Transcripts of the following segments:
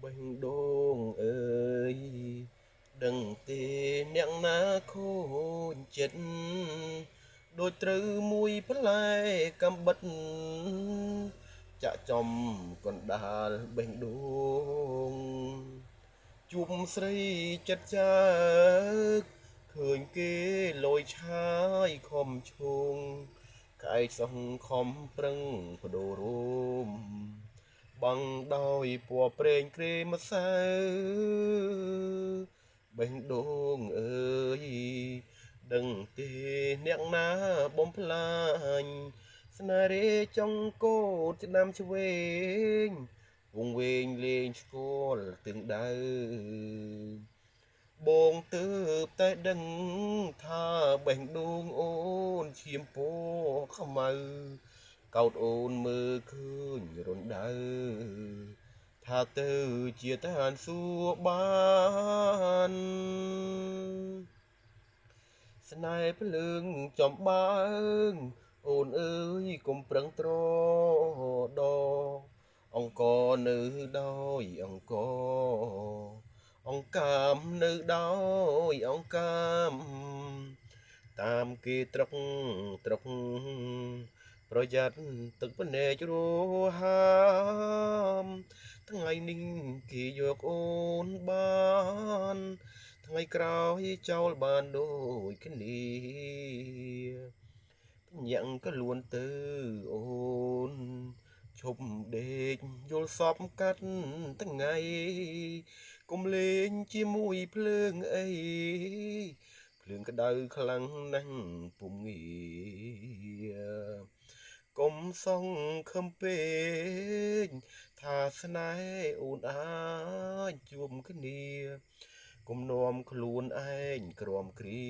បេះដូងអើយដឹងទេអ្នកណាខូចចិត្តដូចត្រូវមួយផ្លែកំបិតចាក់ចំកណ្ដាលបេះដូងជួបស្រីចិត្តចាកឃើញគេលយឆាយខំឈងក្អែកសង្ខំប្រឹងបដូររោមបងដោយពណ៌ប្រេងក្រេម្សៅបេះដូងអើយដឹងទេអ្នកណាបំផ្លាញស្នេហ៍រេចង់កោតស្ដាំឆ្វេងវងវែងលេងស្គាល់ទាំងដៅបងទើបតែដឹងថាបេះដូងអូនឈាមពណ៌ខ្មៅកោតអូនមើលឃើញរណ្ដៅថាទៅជាឋានសួគ៌បានស្នេហ៍ភ្លើងចំបើងអូនអើយកុំប្រឹងត្រដអង្គនៅដោយអង្គកាមនៅដោយអង្គកាមតាមគេត្រុកប្រយ័ត្នទឹកភ្នែករួហាមថ្ងៃនេះគេយកអូនបានថ្ងៃក្រោយចោលបានដូចគ្នាញាក់ក៏លួនទៅអូនឈប់ដេកយល់សពកាត់ថ្ងៃកុំលេងជាមួយភ្លើងអីភ្លើងក្តៅខ្លាំងណាស់ពុំងាកុំសង្ឃឹមពេកថាស្នេហ៍អូនអាចជួបគ្នាកុំនាំខ្លួនឯងក្រំគ្រា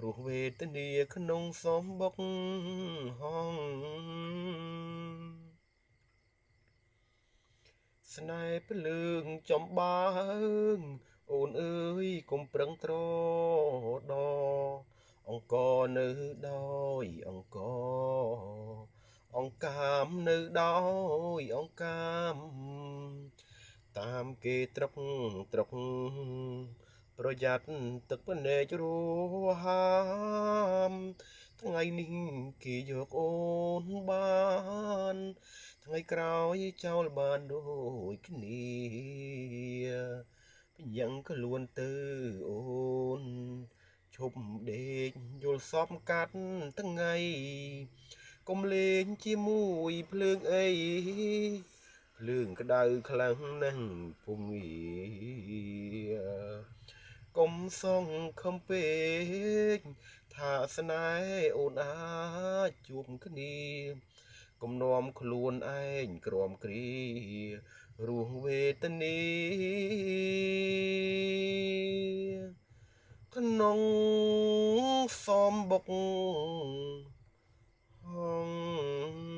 រស់វេទនាក្នុងសំបុកហងស្នេហ៍ភ្លើងចំបើងអូនអើយកុំប្រឹងត្រដអង្គនៅដោយអង្គកាមនៅដោយអង្គកាមតាមគេត្រុកប្រយ័ត្នទឹកភ្នែករួហាមថ្ងៃនេះគេយកអូនបានថ្ងៃក្រោយចោលបានដូចគ្នាយ៉ាងខ្លួនទៅអូនឈប់ដេកយល់សពកាត់ថ្ងៃកុំលេងជាមួយភ្លើងអីភ្លើងក្តៅខ្លាំងណាស់ពុំងាកុំសង្ឃឹមពេកថាស្នេហ៍អូនអាចជួបគ្នាកុំនាំខ្លួនឯងក្រំគ្រារស់វេទនាក្នុងសំបុកហង